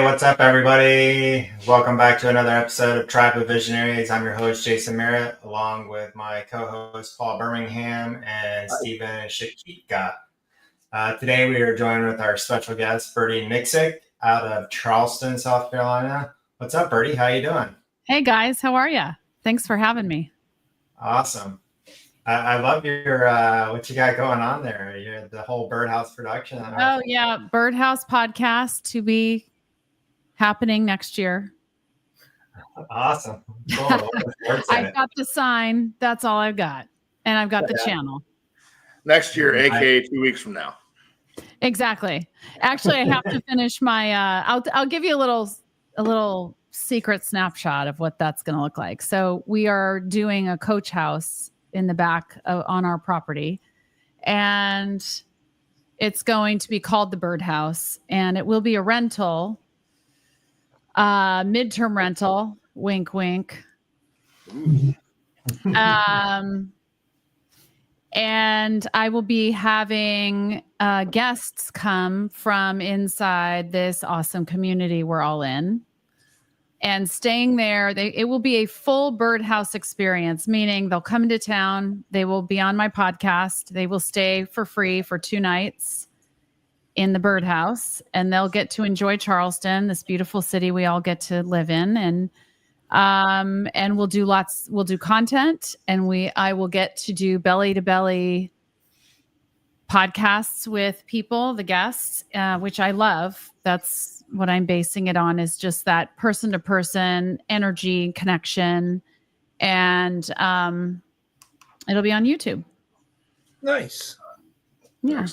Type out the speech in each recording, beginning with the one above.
what's up, everybody? Welcome back to another episode of Tribe of Visionaries. I'm your host, Jason Merritt, along with my co-host, Paul Birmingham and Stephen Shekitka. Today, we are joined with our special guest, Birdie Nicksic, out of Charleston, South Carolina. What's up, Birdie? How you doing? Hey, guys. How are you? Thanks for having me. Awesome. I love your what you got going on there. The whole Birdhouse production. Oh, yeah. Birdhouse podcast to be happening next year. Awesome. Cool. I've got the sign. That's all I've got. And I've got the channel. Next year, aka 2 weeks from now. Exactly. Actually, I have to finish my I'll give you a little secret snapshot of what that's going to look like. So we are doing a coach house in the back on our property, and it's going to be called the Birdhouse, and it will be a rental, midterm rental, wink, wink. And I will be having guests come from inside this awesome community we're all in. And staying there, it will be a full birdhouse experience, meaning they'll come into town. They will be on my podcast. They will stay for free for 2 nights in the birdhouse, and they'll get to enjoy Charleston, this beautiful city we all get to live in. And we'll do content, and I will get to do belly to belly podcasts with people, the guests, which I love. That's what I'm basing it on, is just that person to person energy connection. And it'll be on YouTube. Nice. Yeah.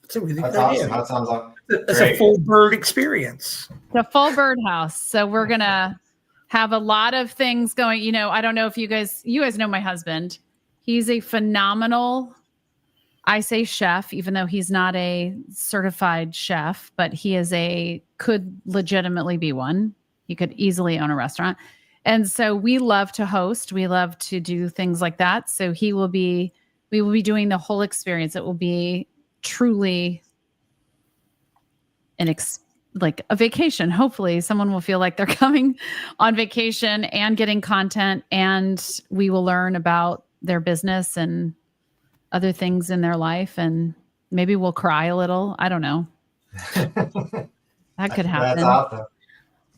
That's a really That's good awesome. idea. That sounds like It's a full bird experience. The full birdhouse. So we're going to have a lot of things going. I don't know if you guys know my husband. He's a phenomenal, I say chef, even though he's not a certified chef, but he could legitimately be one. He could easily own a restaurant. And so we love to host. We love to do things like that. So we will be doing the whole experience. It will be truly like a vacation. Hopefully someone will feel like they're coming on vacation and getting content, and we will learn about their business and other things in their life, and maybe we'll cry a little. I don't know. That could happen. That's awesome.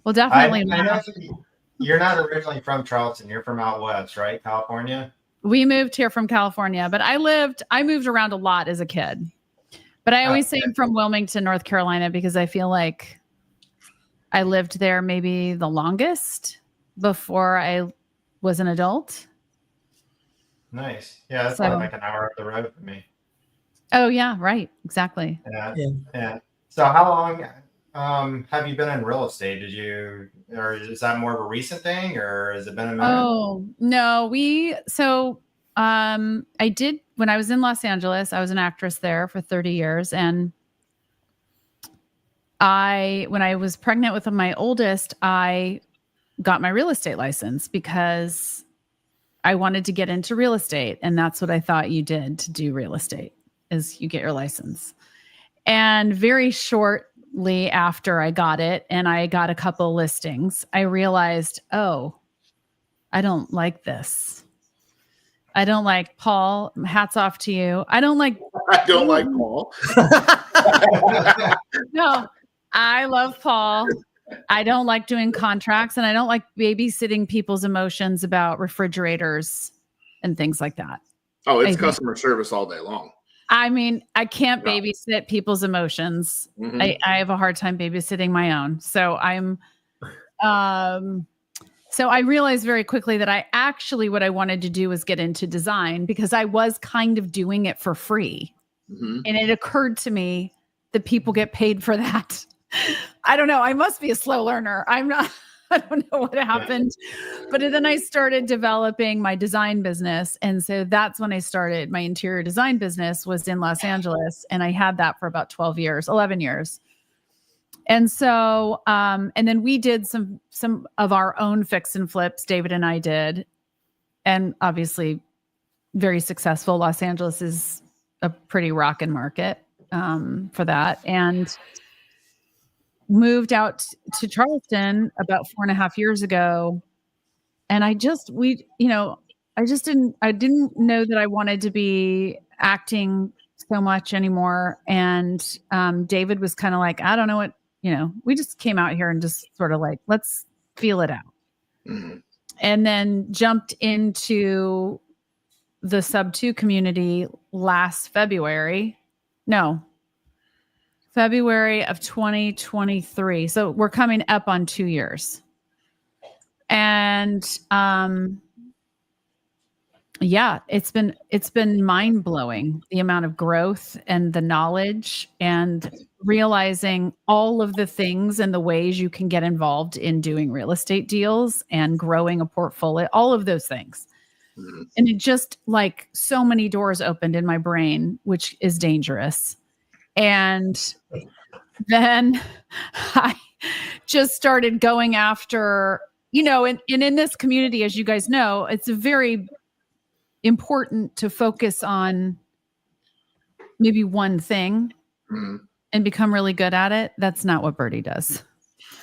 Well, definitely. I know you're not originally from Charleston. You're from out west, right? California? We moved here from California, but I moved around a lot as a kid. But I always say I'm from Wilmington, North Carolina, because I feel like I lived there maybe the longest before I was an adult. Nice. Yeah, that's probably like an hour up the road for me. Oh, yeah, right. Exactly. Yeah. So how long have you been in real estate? Or is that more of a recent thing, or has it been a minute? Oh, no. I did, when I was in Los Angeles, I was an actress there for 30 years. And when I was pregnant with my oldest, I got my real estate license because I wanted to get into real estate. And that's what I thought you did to do real estate, is you get your license. And very shortly after I got it, and I got a couple listings, I realized, oh, I don't like this. I don't like Paul. Hats off to you. I don't like Paul. No, I love Paul. I don't like doing contracts, and I don't like babysitting people's emotions about refrigerators and things like that. Oh, it's customer service all day long. I mean, I can't babysit people's emotions. Mm-hmm. I have a hard time babysitting my own. So so I realized very quickly that what I wanted to do was get into design, because I was kind of doing it for free. Mm-hmm. And it occurred to me that people get paid for that. I don't know. I must be a slow learner. I don't know what happened, but then I started developing my design business. And so that's when I started my interior design business, was in Los Angeles. And I had that for about 11 years. And so, and then we did some of our own fix and flips, David and I did, and obviously very successful. Los Angeles is a pretty rockin' market for that. And moved out to Charleston about 4.5 years ago. And I didn't know that I wanted to be acting so much anymore. And David was kind of like, I don't know what, we just came out here and just sort of like, let's feel it out. Mm-hmm. And then jumped into the sub 2 community last February of 2023. So we're coming up on 2 years. And it's been mind-blowing, the amount of growth and the knowledge and realizing all of the things and the ways you can get involved in doing real estate deals and growing a portfolio, all of those things. Mm-hmm. And it just like so many doors opened in my brain, which is dangerous. And then I just started going after, and in this community, as you guys know, it's very important to focus on maybe one thing and become really good at it. That's not what Birdie does.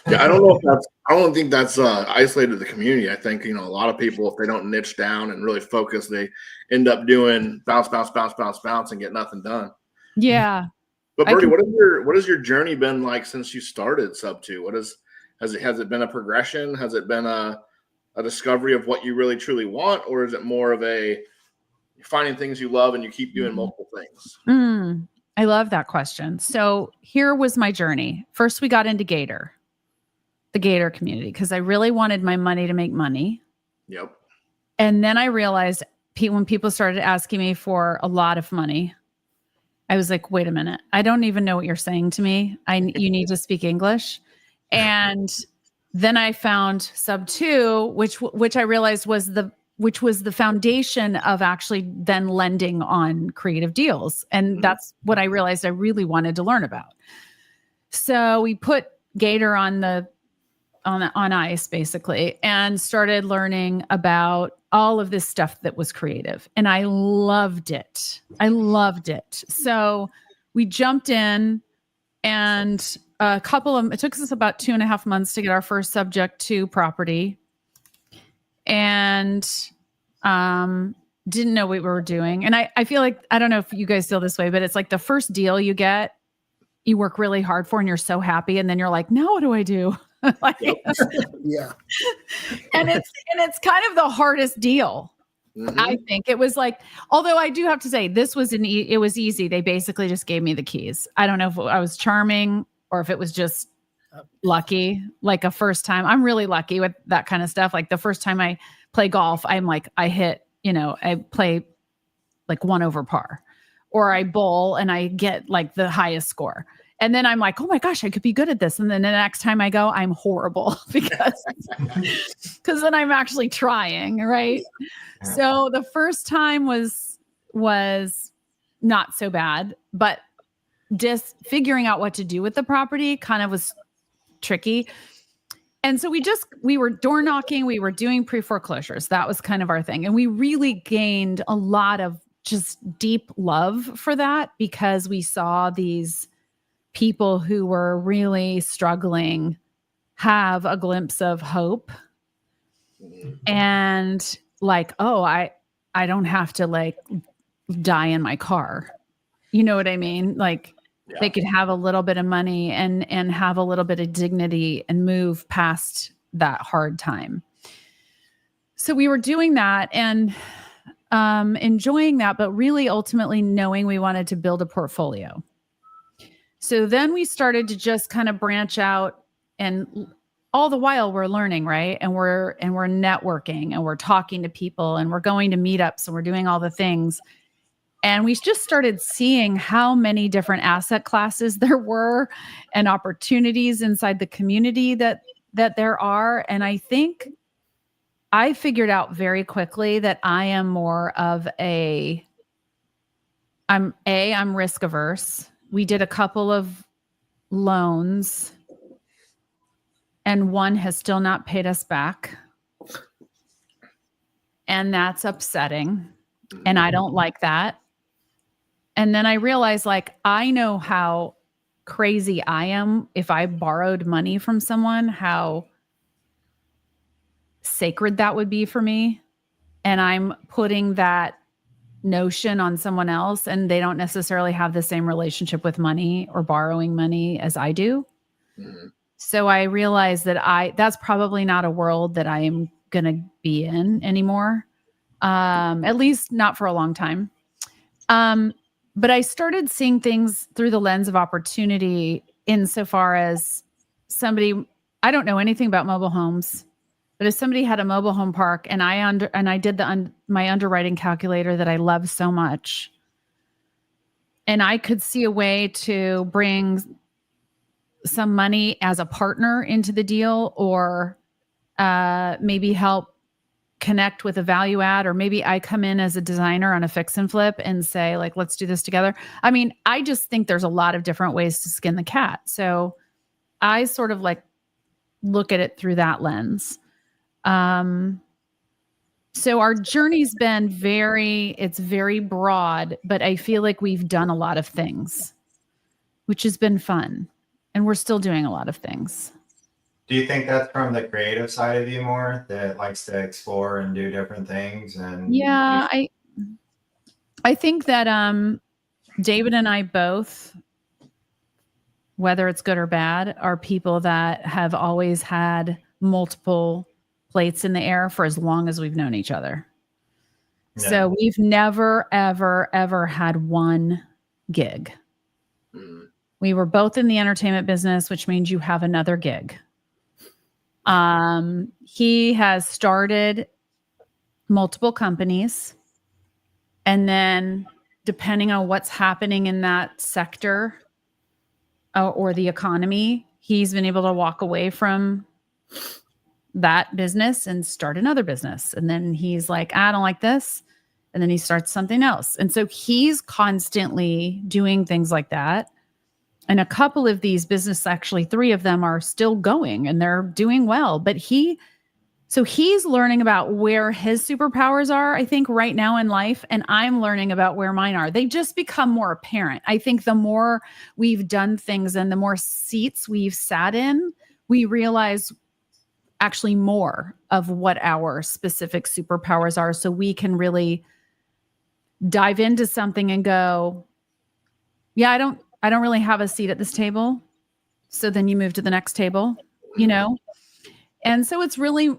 Yeah, I don't think that's isolated to the community. I think, a lot of people, if they don't niche down and really focus, they end up doing bounce, and get nothing done. Yeah. But Birdie, what has your journey been like since you started Sub 2? Has it been a progression? Has it been a discovery of what you really truly want, or is it more of a finding things you love and you keep doing multiple things? I love that question. So here was my journey. First, we got into the Gator community, because I really wanted my money to make money. Yep. And then I realized when people started asking me for a lot of money, I was like, wait a minute, I don't even know what you're saying to me. You need to speak English. And then I found Sub 2, which I realized was the foundation of actually then lending on creative deals. And that's what I realized I really wanted to learn about. So we put Gator on ice basically, and started learning about all of this stuff that was creative. And I loved it. So we jumped in, and it took us about 2.5 months to get our first subject to property, and didn't know what we were doing. And I feel like, I don't know if you guys feel this way, but it's like the first deal you get, you work really hard for, and you're so happy. And then you're like, now what do I do? Yeah. And it's kind of the hardest deal. Mm-hmm. I think it was like, although I do have to say this was it was easy. They basically just gave me the keys. I don't know if I was charming or if it was just lucky. Like a first time, I'm really lucky with that kind of stuff. Like the first time I play golf, I'm like, I hit, I play like 1 over par, or I bowl and I get like the highest score. And then I'm like, oh my gosh, I could be good at this. And then the next time I go, I'm horrible because then I'm actually trying, right? Yeah. So the first time was not so bad, but just figuring out what to do with the property kind of was tricky. And so we were door knocking, we were doing pre-foreclosures. That was kind of our thing. And we really gained a lot of just deep love for that, because we saw these people who were really struggling have a glimpse of hope, and like, oh, I don't have to like die in my car. You know what I mean? Like they could have a little bit of money and have a little bit of dignity and move past that hard time. So we were doing that and enjoying that, but really ultimately knowing we wanted to build a portfolio. So then we started to just kind of branch out, and all the while we're learning, right? And we're networking, and we're talking to people, and we're going to meetups, and we're doing all the things. And we just started seeing how many different asset classes there were and opportunities inside the community that there are. And I think I figured out very quickly that I am more of I'm risk averse. We did a couple of loans, and one has still not paid us back. And that's upsetting. And I don't like that. And then I realized, like, I know how crazy I am if I borrowed money from someone, how sacred that would be for me. And I'm putting that notion on someone else, and they don't necessarily have the same relationship with money or borrowing money as I do. Mhm. So I realized that that's probably not a world that I am going to be in anymore. At least not for a long time. But I started seeing things through the lens of opportunity insofar as I don't know anything about mobile homes, but if somebody had a mobile home park and I did my underwriting calculator that I love so much, and I could see a way to bring some money as a partner into the deal, or maybe help connect with a value add, or maybe I come in as a designer on a fix and flip and say, like, let's do this together. I mean, I just think there's a lot of different ways to skin the cat. So I sort of like look at it through that lens. So our journey's been it's very broad, but I feel like we've done a lot of things, which has been fun. And we're still doing a lot of things. Do you think that's from the creative side of you more, that likes to explore and do different things? And Yeah, I think that David and I both, whether it's good or bad, are people that have always had multiple plates in the air for as long as we've known each other. Yeah. So we've never, ever, ever had one gig. Mhm. We were both in the entertainment business, which means you have another gig. He has started multiple companies, and then depending on what's happening in that sector or the economy, he's been able to walk away from that business and start another business. And then he's like, I don't like this. And then he starts something else. And so he's constantly doing things like that. And a couple of these businesses, actually 3 of them, are still going and they're doing well. But he's learning about where his superpowers are, I think, right now in life. And I'm learning about where mine are. They just become more apparent. I think the more we've done things and the more seats we've sat in, we realize actually more of what our specific superpowers are. So we can really dive into something and go, yeah, I don't really have a seat at this table. So then you move to the next table, And so it's really,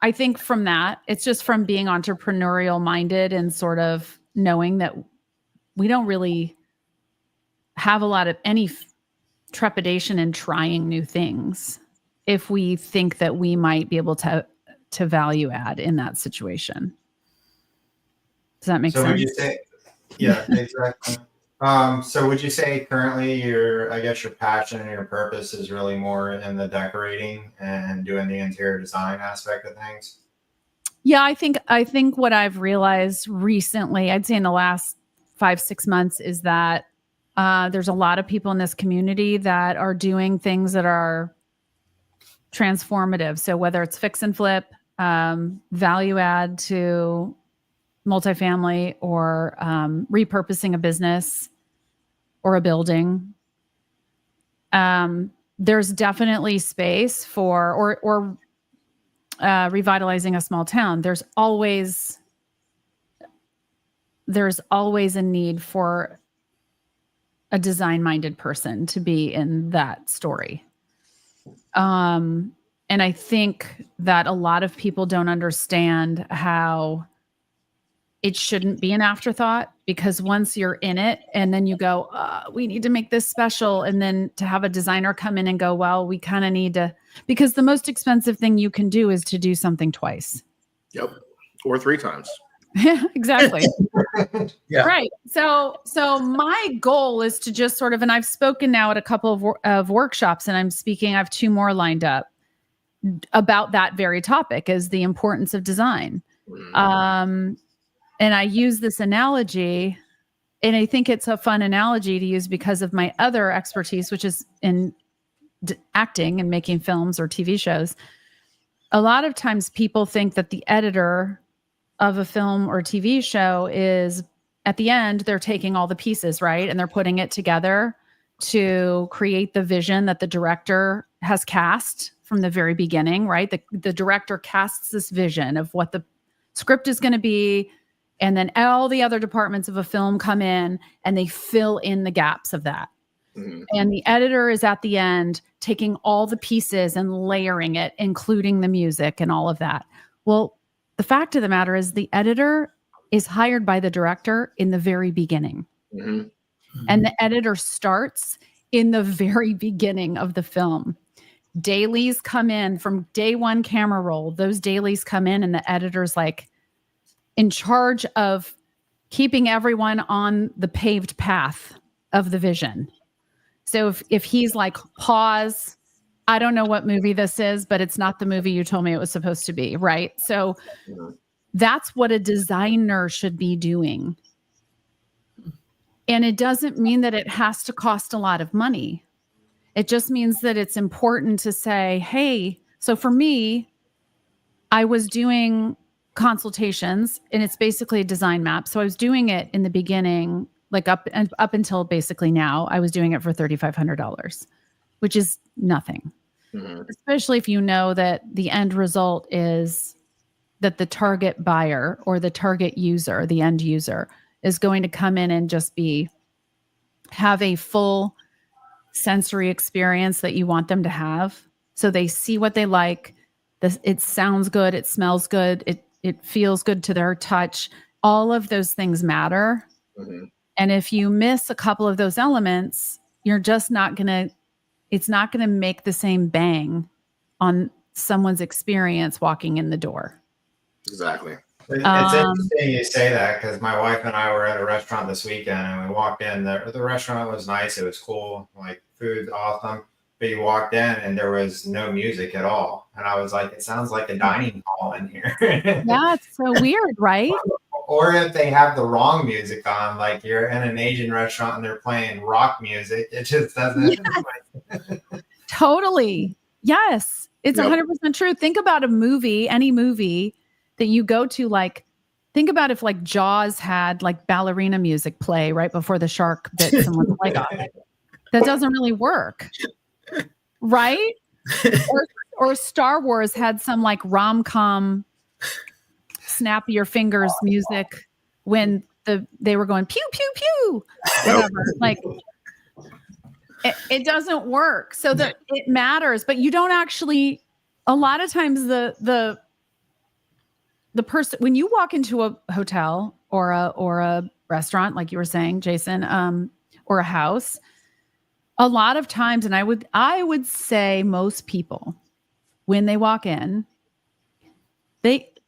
I think from that, it's just from being entrepreneurial minded and sort of knowing that we don't really have a lot of any trepidation in trying new things if we think that we might be able to value add in that situation. Does that make sense? Would you say, yeah, exactly. So would you say currently your passion and your purpose is really more in the decorating and doing the interior design aspect of things? Yeah, I think what I've realized recently, I'd say in the last 5-6 months, is that there's a lot of people in this community that are doing things that are transformative. So whether it's fix and flip, value add to multifamily, or repurposing a business or a building, there's definitely space for, or revitalizing a small town. There's always a need for a design-minded person to be in that story. And I think that a lot of people don't understand how it shouldn't be an afterthought, because once you're in it and then you go, we need to make this special. And then to have a designer come in and go, well, we kind of need to, because the most expensive thing you can do is to do something twice. Yep. Or 3 times. Exactly. Yeah. Right. So my goal is to just sort of, and I've spoken now at a couple of workshops, and I have 2 more lined up about that very topic, is the importance of design. And I use this analogy, and I think it's a fun analogy to use because of my other expertise, which is in acting and making films or TV shows. A lot of times people think that the editor of a film or TV show is, at the end, they're taking all the pieces, right? And they're putting it together. to create the vision that the director has cast from the very beginning, right? The director casts this vision of what the script is going to be, and then all the other departments of a film come in and they fill in the gaps of that. Mm-hmm. And the editor is at the end taking all the pieces and layering it, including the music and all of that. Well, the fact of the matter is the editor is hired by the director in the very beginning. Mm-hmm. And the editor starts in the very beginning of the film. Dailies come in from day one camera roll. Those dailies come in and the editor's like in charge of keeping everyone on the paved path of the vision. So if he's like, pause, I don't know what movie this is, but it's not the movie you told me it was supposed to be, right? So that's what a designer should be doing. And it doesn't mean that it has to cost a lot of money. It just means that it's important to say, hey, so for me, I was doing consultations and it's basically a design map. So I was doing it in the beginning, like up until basically now, I was doing it for $3,500, which is nothing. Mm-hmm. Especially if you know that the end result is that the target buyer or the target user, the end user, is going to come in and just have a full sensory experience that you want them to have. So they see what they like. It sounds good. It smells good. It feels good to their touch. All of those things matter. Mm-hmm. And if you miss a couple of those elements, you're just it's not going to make the same bang on someone's experience walking in the door. Exactly. It's interesting you say that because my wife and I were at a restaurant this weekend and we walked in. The restaurant was nice. It was cool. Like food, awesome. But you walked in and there was no music at all. And I was like, it sounds like a dining hall in here. Yeah, it's so weird, right? Or if they have the wrong music on, like you're in an Asian restaurant and they're playing rock music, it just doesn't. Yes. Totally. Yes. It's 100% true. Think about a movie, any movie that you go to, like, think about if like Jaws had like ballerina music play right before the shark bit someone's leg off. That doesn't really work. Right? Or Star Wars had some like rom-com snap your fingers music when they were going pew, pew, pew, whatever. Like it doesn't work. So that it matters, but you don't actually, a lot of times the person, when you walk into a hotel or a restaurant, like you were saying, Jason, or a house, a lot of times, and I would say most people, when they walk in,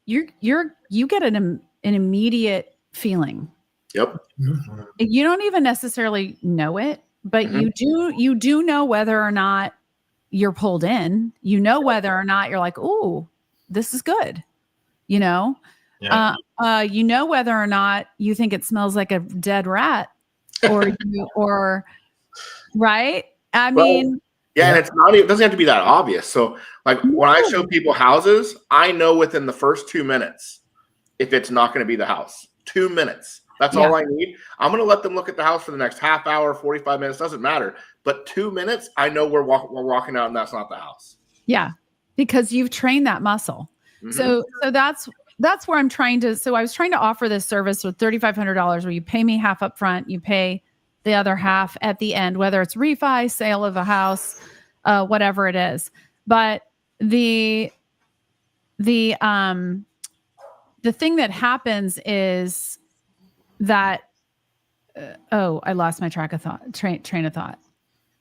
you get an immediate feeling. Yep. Mm-hmm. You don't even necessarily know it, but mm-hmm. you do know whether or not you're pulled in. You know whether or not you're like, ooh, this is good. You know, yeah. You know whether or not you think it smells like a dead rat, or right. I mean, yeah, and it's not even, it doesn't have to be that obvious. So, like when I show people houses, I know within the first 2 minutes if it's not going to be the house. 2 minutes. That's all I need. I'm going to let them look at the house for the next half hour, 45 minutes. Doesn't matter. But 2 minutes, I know we're walking out, and that's not the house. Yeah, because you've trained that muscle. Mm-hmm. So that's where I'm trying to. So I was trying to offer this service with $3,500, where you pay me half up front, you pay the other half at the end, whether it's refi, sale of a house, whatever it is. But the thing that happens is that I lost my train of thought.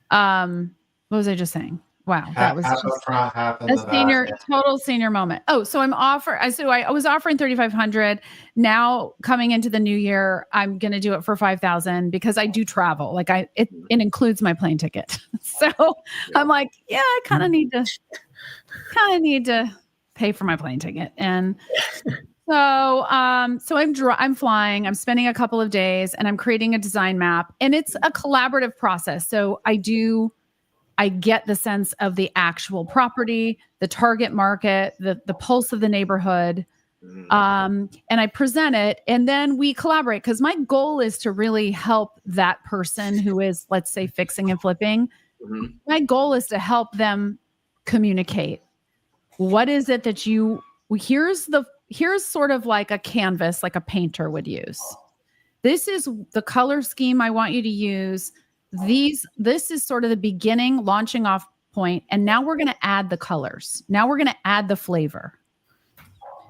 What was I just saying? Wow, that was just a total senior moment. Oh, so I was offering $3,500. Now coming into the new year, I'm going to do it for $5,000 because I do travel. Like it includes my plane ticket. So I'm like, yeah, I kind of need to pay for my plane ticket. And so I'm flying, I'm spending a couple of days, and I'm creating a design map, and it's a collaborative process. So I get the sense of the actual property, the target market, the pulse of the neighborhood, And I present it, and then we collaborate, because my goal is to really help that person who is, let's say, fixing and flipping. My goal is to help them communicate. What is it that here's sort of like a canvas, like a painter would use. This is the color scheme I want you to use. This is sort of the beginning, launching off point. And now we're going to add the colors. Now we're going to add the flavor.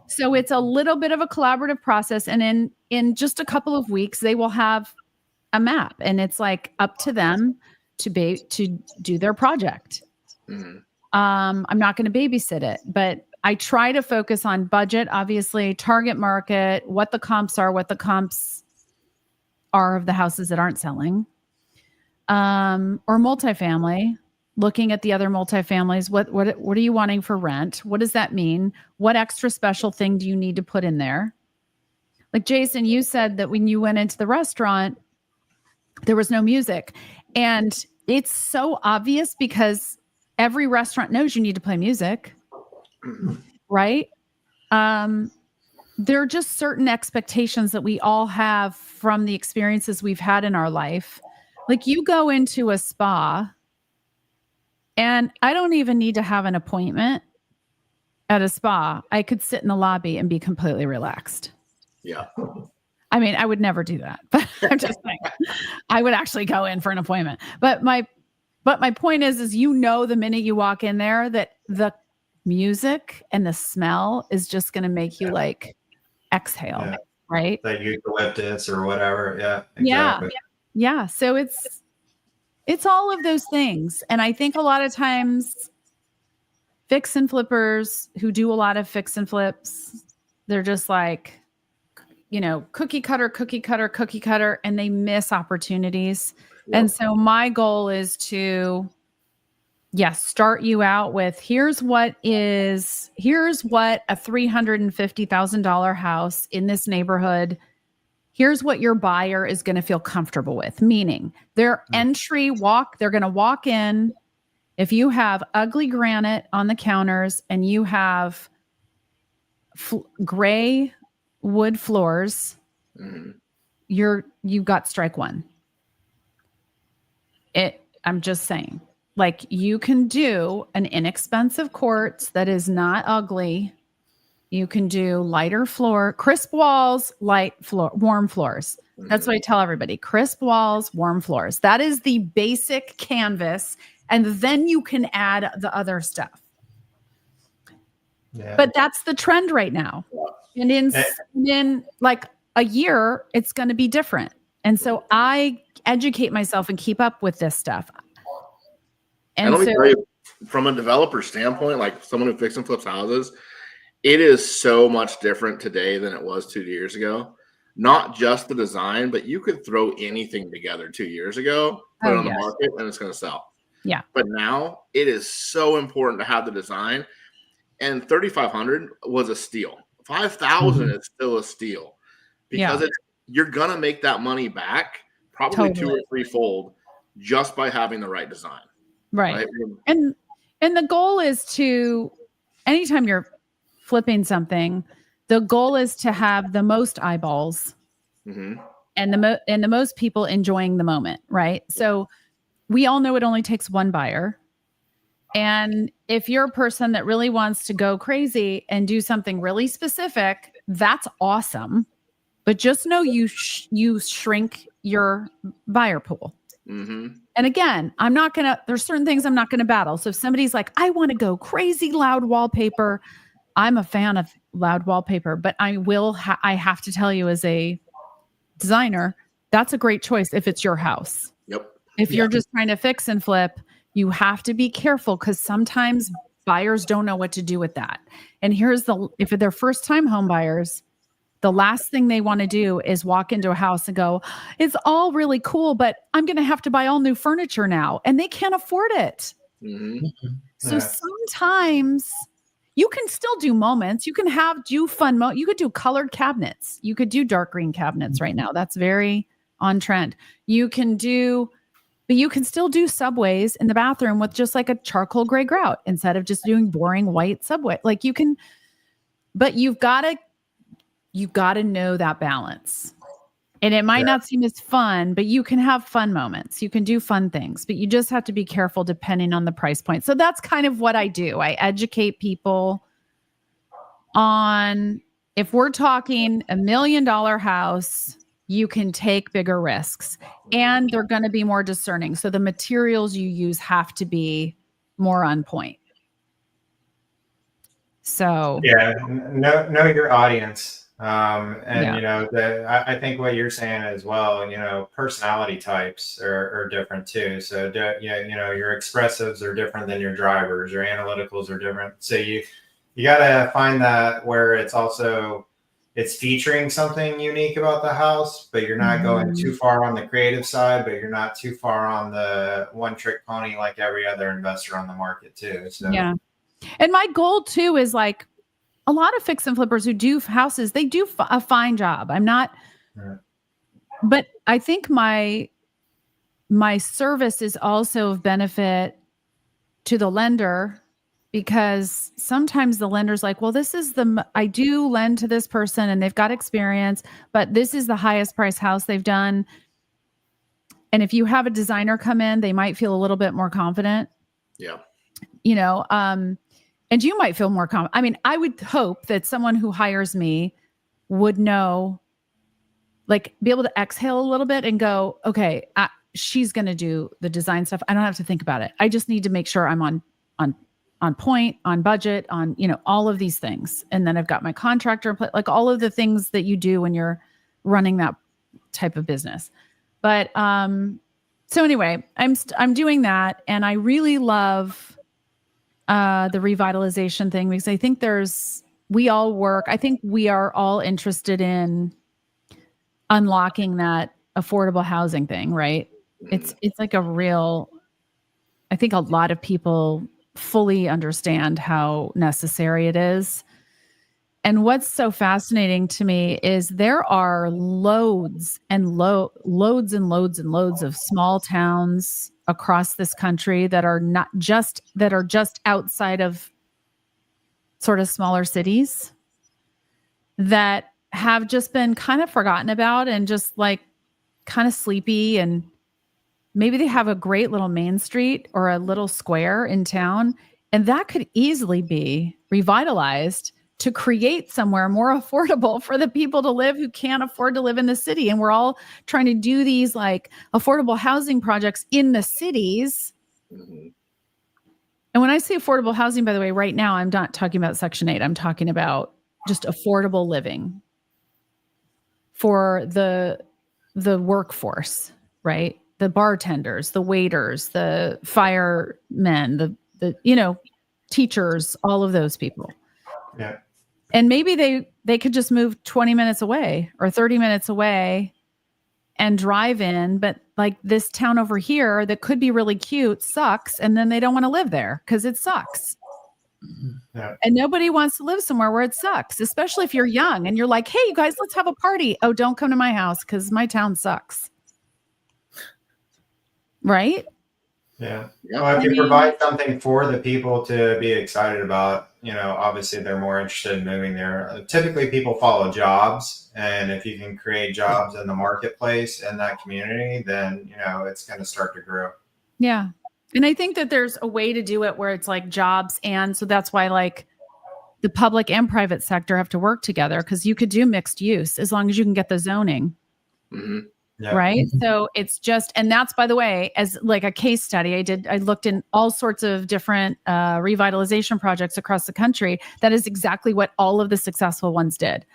So it's a little bit of a collaborative process. And in just a couple of weeks, they will have a map, and it's like up to them to do their project. I'm not going to babysit it, but I try to focus on budget, obviously, target market, what the comps are of the houses that aren't selling, or multifamily, looking at the other multifamilies. What are you wanting for rent? What does that mean? What extra special thing do you need to put in there? Like Jason, you said that when you went into the restaurant, there was no music. And it's so obvious because every restaurant knows you need to play music, right? There are just certain expectations that we all have from the experiences we've had in our life. Like, you go into a spa, and I don't even need to have an appointment at a spa. I could sit in the lobby and be completely relaxed. Yeah. I mean, I would never do that, but I'm just saying, I would actually go in for an appointment. But my point is, the minute you walk in there, that the music and the smell is just going to make you like exhale, right? Like eucalyptus or whatever. Yeah. Exactly. Yeah. So it's all of those things. And I think a lot of times fix and flippers who do a lot of fix and flips, they're just like, cookie cutter, and they miss opportunities. Yep. And so my goal is to, start you out with, here's what a $350,000 house in this neighborhood, here's what your buyer is going to feel comfortable with. Meaning their they're going to walk in. If you have ugly granite on the counters and you have gray wood floors, you've got strike one. I'm just saying, like, you can do an inexpensive quartz that is not ugly. You can do lighter floor, crisp walls, light floor, warm floors. That's what I tell everybody. Crisp walls, warm floors. That is the basic canvas. And then you can add the other stuff. Yeah. But that's the trend right now. And in like a year, it's going to be different. And so I educate myself and keep up with this stuff. And let me tell you, from a developer standpoint, like someone who fixes and flips houses, it is so much different today than it was 2 years ago. Not just the design, but you could throw anything together 2 years ago, put it on the market, and it's going to sell. Yeah. But now it is so important to have the design. And 3,500 was a steal. 5,000 is still a steal because you're going to make that money back probably 2 or 3-fold just by having the right design. Right. And the goal is to, anytime you're flipping something, the goal is to have the most eyeballs and the most people enjoying the moment. Right. So we all know it only takes one buyer. And if you're a person that really wants to go crazy and do something really specific, that's awesome. But just know you shrink your buyer pool. And again, there's certain things I'm not going to battle. So if somebody's like, I want to go crazy loud wallpaper, I'm a fan of loud wallpaper, but I have to tell you, as a designer, that's a great choice if it's your house. Yep. If you're just trying to fix and flip, you have to be careful, because sometimes buyers don't know what to do with that. And if they're first time home buyers, the last thing they want to do is walk into a house and go, it's all really cool, but I'm going to have to buy all new furniture now. And they can't afford it. So sometimes you can still do moments. You can do fun moments. You could do colored cabinets. You could do dark green cabinets right now. That's very on trend. But you can still do subways in the bathroom with just like a charcoal gray grout instead of just doing boring white subway. Like you can, but you've got to you got to know that balance. And it might not seem as fun, but you can have fun moments. You can do fun things, but you just have to be careful depending on the price point. So that's kind of what I do. I educate people on, if we're talking $1 million house, you can take bigger risks and they're going to be more discerning. So the materials you use have to be more on point. So yeah, know your audience. I think what you're saying as well, personality types are different too. So your expressives are different than your drivers. Your analyticals are different. So you got to find that where it's featuring something unique about the house, but you're not going too far on the creative side, but you're not too far on the one trick pony like every other investor on the market too. So yeah. And my goal too is like a lot of fix and flippers who do houses, they do a fine job. I'm not, but I think my service is also of benefit to the lender, because sometimes the lender's like, well, I do lend to this person and they've got experience, but this is the highest price house they've done. And if you have a designer come in, they might feel a little bit more confident. Yeah. And you might feel more confident. I mean, I would hope that someone who hires me would know, like, be able to exhale a little bit and go, okay, she's going to do the design stuff. I don't have to think about it. I just need to make sure I'm on point, on budget, on, all of these things. And then I've got my contractor, like all of the things that you do when you're running that type of business. But, so anyway, I'm doing that. And I really love, the revitalization thing, because I think I think we are all interested in unlocking that affordable housing thing, right? It's like I think a lot of people fully understand how necessary it is. And what's so fascinating to me is there are loads and loads of small towns across this country that are just outside of sort of smaller cities that have just been kind of forgotten about and just like kind of sleepy, and maybe they have a great little main street or a little square in town, and that could easily be revitalized to create somewhere more affordable for the people to live who can't afford to live in the city. And we're all trying to do these like affordable housing projects in the cities. And when I say affordable housing, by the way, right now, I'm not talking about Section 8. I'm talking about just affordable living for the workforce, right? The bartenders, the waiters, the firemen, the teachers, all of those people. Yeah. And maybe they could just move 20 minutes away or 30 minutes away and drive in. But like this town over here that could be really cute sucks. And then they don't want to live there because it sucks. Yeah. And nobody wants to live somewhere where it sucks, especially if you're young and you're like, hey, you guys, let's have a party. Oh, don't come to my house because my town sucks. Right? Yeah. Well, if you provide something for the people to be excited about, obviously they're more interested in moving there. Typically people follow jobs, and if you can create jobs in the marketplace and that community, then, it's going to start to grow. Yeah. And I think that there's a way to do it where it's like jobs. And so that's why like the public and private sector have to work together, because you could do mixed use as long as you can get the zoning. Mm-hmm. Yeah. Right. So it's just, and that's, by the way, as like a case study, I looked in all sorts of different revitalization projects across the country. That is exactly what all of the successful ones did,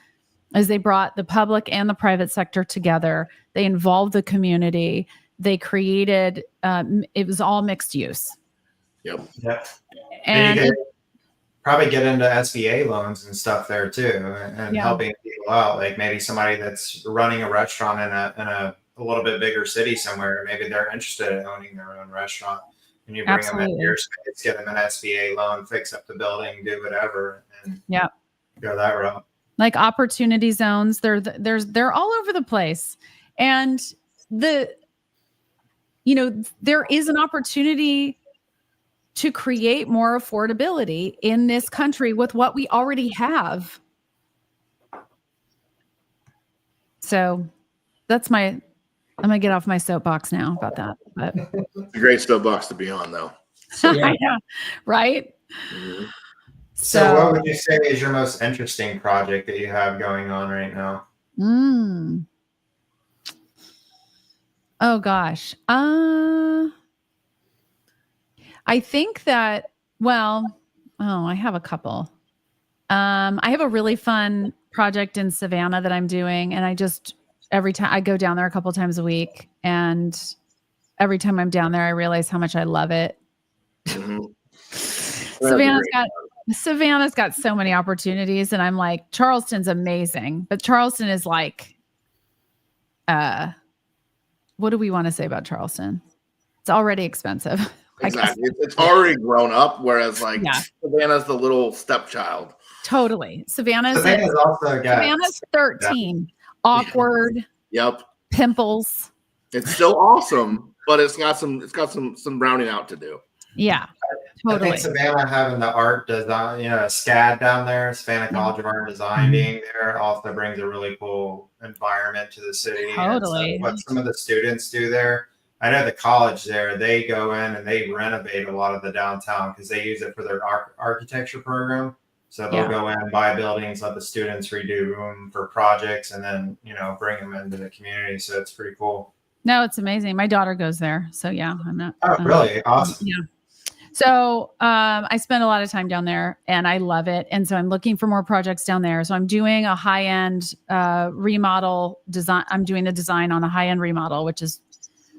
as they brought the public and the private sector together. They involved the community. They created, it was all mixed use. Yep. Yep. And you could probably get into SBA loans and stuff there too, and helping people out. Like maybe somebody that's running a restaurant in a little bit bigger city somewhere, maybe they're interested in owning their own restaurant, and you bring them into your space, get them an SBA loan, fix up the building, do whatever, and go that route. Like opportunity zones, they're all over the place, and there is an opportunity to create more affordability in this country with what we already have. So that's I'm gonna get off my soapbox now about that. But It's a great soapbox to be on, though. I know, right? Mhm. So what would you say is your most interesting project that you have going on right now? Oh gosh. I think that, I have a couple. I have a really fun project in Savannah that I'm doing, and every time I go down there a couple times a week, and every time I'm down there, I realize how much I love it. Mhm. Savannah's got so many opportunities, and I'm like, Charleston's amazing, but Charleston is like, what do we want to say about Charleston? It's already expensive. Exactly. It's already grown up, whereas Savannah's the little stepchild. Totally. Savannah's 13. Awkward. Yep. Pimples. It's still awesome, but it's got some rounding out to do. Yeah. Totally. I think Savannah having the art design, SCAD down there, Savannah College of Art and Design being there also brings a really cool environment to the city. Totally. And so what some of the students do there, I know the college there, they go in and they renovate a lot of the downtown because they use it for their architecture program. So they'll go in, buy buildings, let the students redo them for projects, and then, bring them into the community. So it's pretty cool. No, it's amazing. My daughter goes there. So yeah, I'm not. Oh, really? Awesome. Yeah. So I spend a lot of time down there and I love it. And so I'm looking for more projects down there. So I'm doing a high-end remodel design. I'm doing the design on a high-end remodel, which is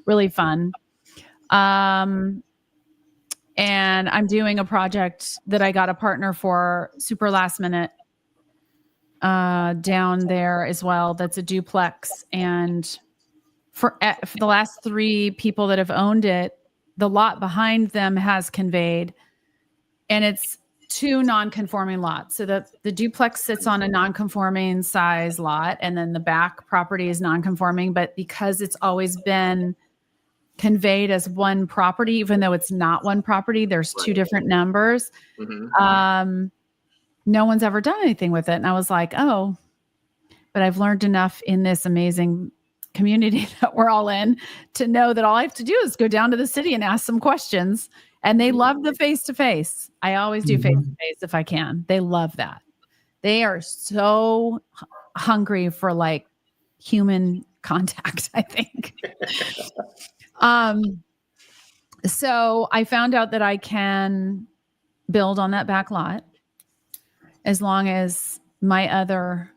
really fun. And I'm doing a project that I got a partner for super last minute down there as well. That's a duplex. And for the last 3 people that have owned it, the lot behind them has conveyed, and it's 2 non-conforming lots. So the duplex sits on a non-conforming size lot, and then the back property is non-conforming. But because it's always been conveyed as one property, even though it's not one property, there's 2 different numbers. Mm-hmm. No one's ever done anything with it. And I was like, oh, but I've learned enough in this amazing community that we're all in to know that all I have to do is go down to the city and ask some questions. And they love the face-to-face. I always do face-to-face if I can. They love that. They are so hungry for like human contact, I think. So I found out that I can build on that back lot as long as my other,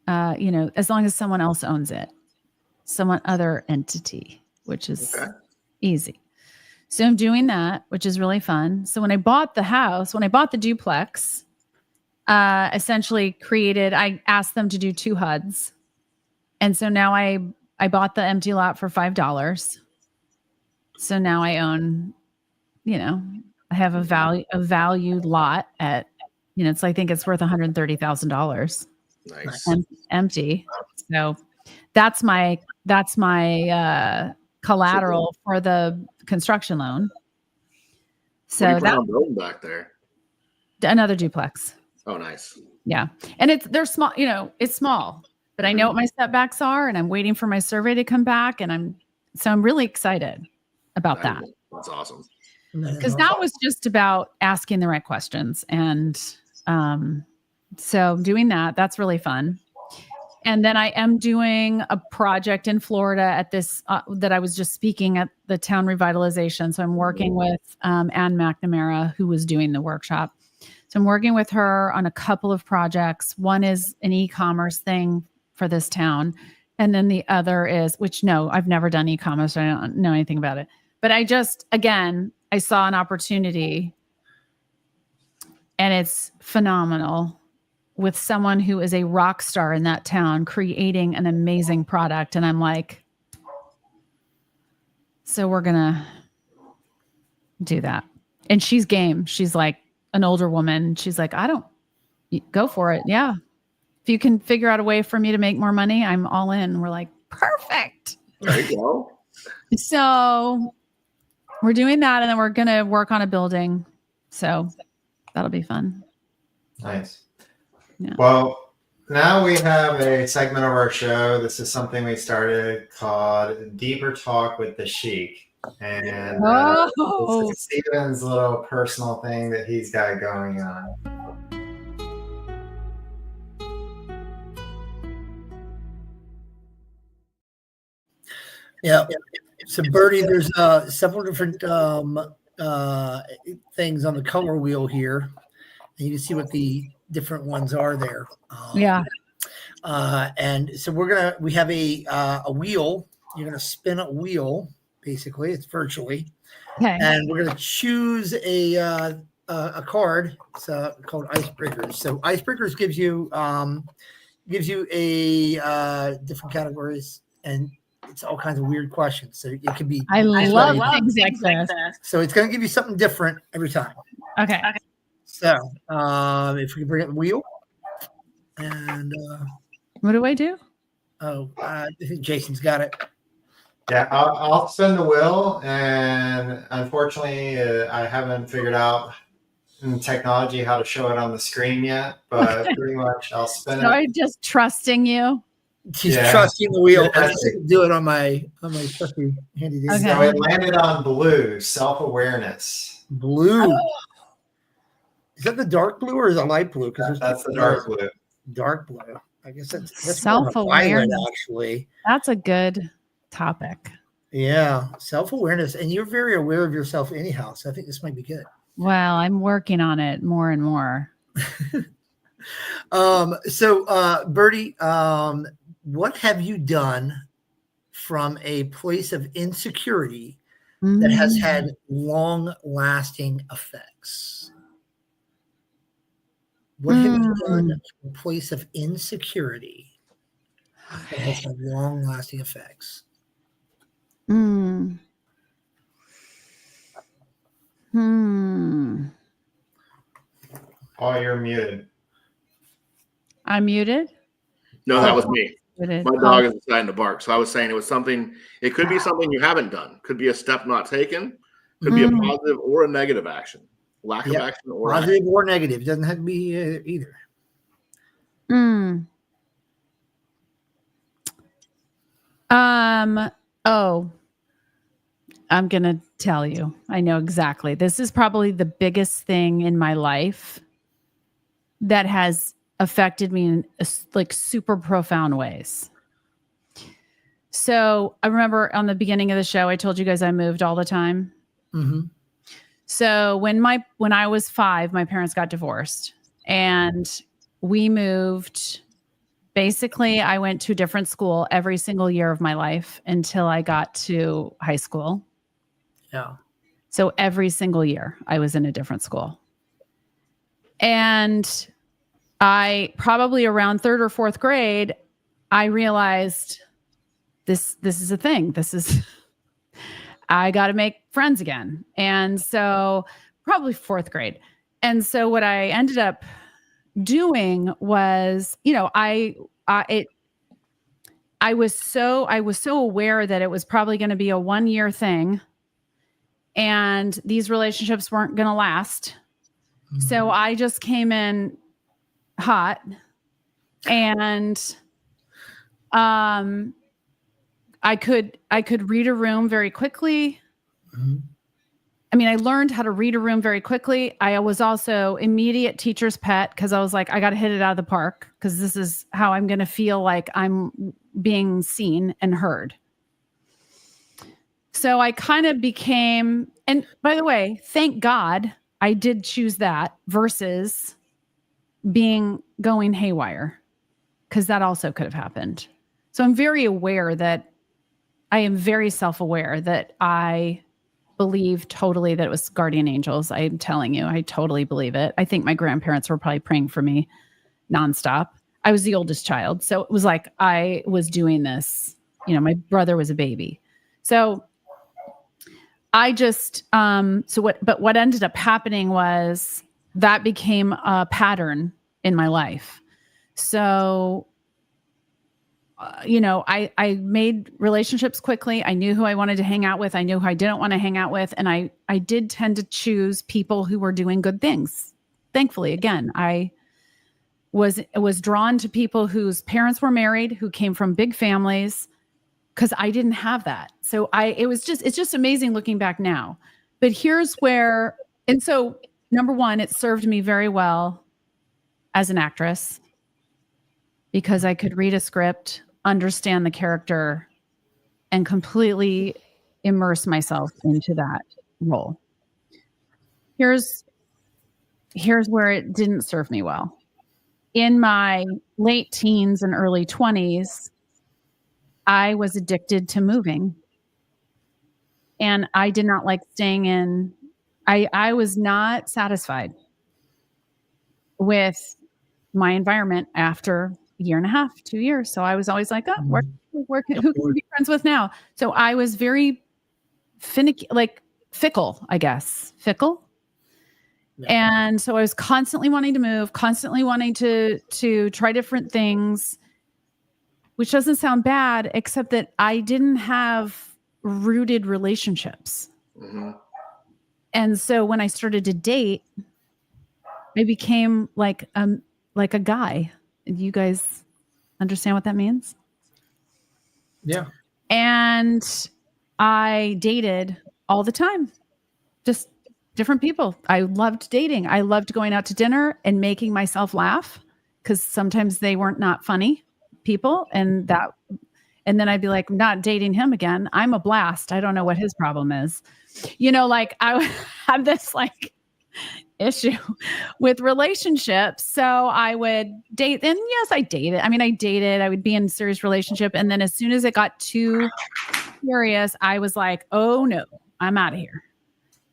as long as someone else owns it. Some other entity, which is easy. So I'm doing that, which is really fun. So when I bought the duplex, essentially I asked them to do 2 HUDs. And so now I bought the empty lot for $5. So now I own, I have a valued lot at, I think it's worth $130,000. Nice. Empty. So that's my collateral for the construction loan. So that's building back there. Another duplex. Oh, nice. Yeah. And they're small, it's small, but I know what my setbacks are, and I'm waiting for my survey to come back. And I'm really excited about that. That's awesome. Because that was just about asking the right questions. And so doing that's really fun. And then I am doing a project in Florida at this that I was just speaking at the town revitalization. So I'm working with Ann McNamara, who was doing the workshop. So I'm working with her on a couple of projects. One is an e-commerce thing for this town. And then the other is, I've never done e-commerce. So I don't know anything about it. But I saw an opportunity, and it's phenomenal, with someone who is a rock star in that town creating an amazing product. And I'm like, so we're going to do that. And she's game. She's like an older woman. She's like, go for it. Yeah. If you can figure out a way for me to make more money, I'm all in. We're like, perfect. There you go. So we're doing that. And then we're going to work on a building. So that'll be fun. Nice. Yeah. Well, now we have a segment of our show. This is something we started called Deeper Talk with the Sheik. And this is Steven's little personal thing that he's got going on. Yeah. So Birdie, there's several different things on the color wheel here. And you can see what the different ones are there. Yeah. And so we have a wheel. You're gonna spin a wheel, basically. It's virtually. Okay. And we're gonna choose a card. It's called Icebreakers. So Icebreakers gives you a different categories, and it's all kinds of weird questions. So it could be. I love things like this. So it's going to give you something different every time. Okay. So if we can bring up the wheel, and What do I do? I think Jason's got it. Yeah, I'll spin the wheel, and unfortunately, I haven't figured out in technology how to show it on the screen yet. But pretty much, I'll spin it. I'm just trusting you. He's trusting the wheel. I can do it on my trusty handy dandy. So it landed on blue, self-awareness. Blue. Is that the dark blue or is it light blue? Because That's the dark blue. Dark blue. I guess that's self-awareness. Actually, that's a good topic. Yeah, self-awareness, and you're very aware of yourself anyhow. So I think this might be good. Well, I'm working on it more and more. So Birdie, what have you done from a place of insecurity that has had long-lasting effects? What have you done from a place of insecurity that has had long-lasting effects? Oh, you're muted. I'm muted? No, that was me. Muted. My dog is deciding to bark. So I was saying it was something, it could be something you haven't done. Could be a step not taken. Could be a positive or a negative action. Lack of action or positive or negative. It doesn't have to be either. I'm going to tell you. I know exactly. This is probably the biggest thing in my life that has affected me in like super profound ways. So I remember on the beginning of the show, I told you guys I moved all the time. So when I was 5, my parents got divorced and we moved. Basically, I went to a different school every single year of my life until I got to high school. Yeah. So every single year I was in a different school. And I probably around 3rd or 4th grade, I realized this is a thing. I got to make friends again. And so probably 4th grade. And so what I ended up doing was, I was so aware that it was probably going to be a 1-year thing and these relationships weren't going to last. So I just came in hot and I could read a room very quickly. I mean, I learned how to read a room very quickly. I was also immediate teacher's pet because I was like, I got to hit it out of the park because this is how I'm going to feel like I'm being seen and heard. So I kind of became, and by the way, thank God I did choose that versus going haywire because that also could have happened. So I'm very aware that I am very self-aware that I believe totally that it was guardian angels. I'm telling you, I totally believe it. I think my grandparents were probably praying for me nonstop. I was the oldest child. So it was like, I was doing this, my brother was a baby. So I just, what ended up happening was that became a pattern in my life. So, I made relationships quickly. I knew who I wanted to hang out with. I knew who I didn't want to hang out with. And I did tend to choose people who were doing good things. Thankfully, again, I was drawn to people whose parents were married, who came from big families, because I didn't have that. So it's just amazing looking back now. But here's where, and so number one, it served me very well as an actress because I could read a script, understand the character, and completely immerse myself into that role. Here's where it didn't serve me well. In my late teens and early 20s, I was addicted to moving. And I did not like staying in. I was not satisfied with my environment after a year and a half, 2 years. So I was always like, oh, who can we be friends with now? So I was very finicky, like fickle, I guess. Fickle. Yeah. And so I was constantly wanting to move, constantly wanting to try different things, which doesn't sound bad, except that I didn't have rooted relationships. Mm-hmm. And so when I started to date, I became like a guy. You guys understand what that means? Yeah. And I dated all the time. Just different people. I loved dating. I loved going out to dinner and making myself laugh because sometimes they weren't not funny people. And then I'd be like, I'm not dating him again. I'm a blast. I don't know what his problem is. Like I have this like issue with relationships. So I would date, and yes, I dated. I mean, I dated, I would be in a serious relationship. And then as soon as it got too serious, I was like, oh no, I'm out of here.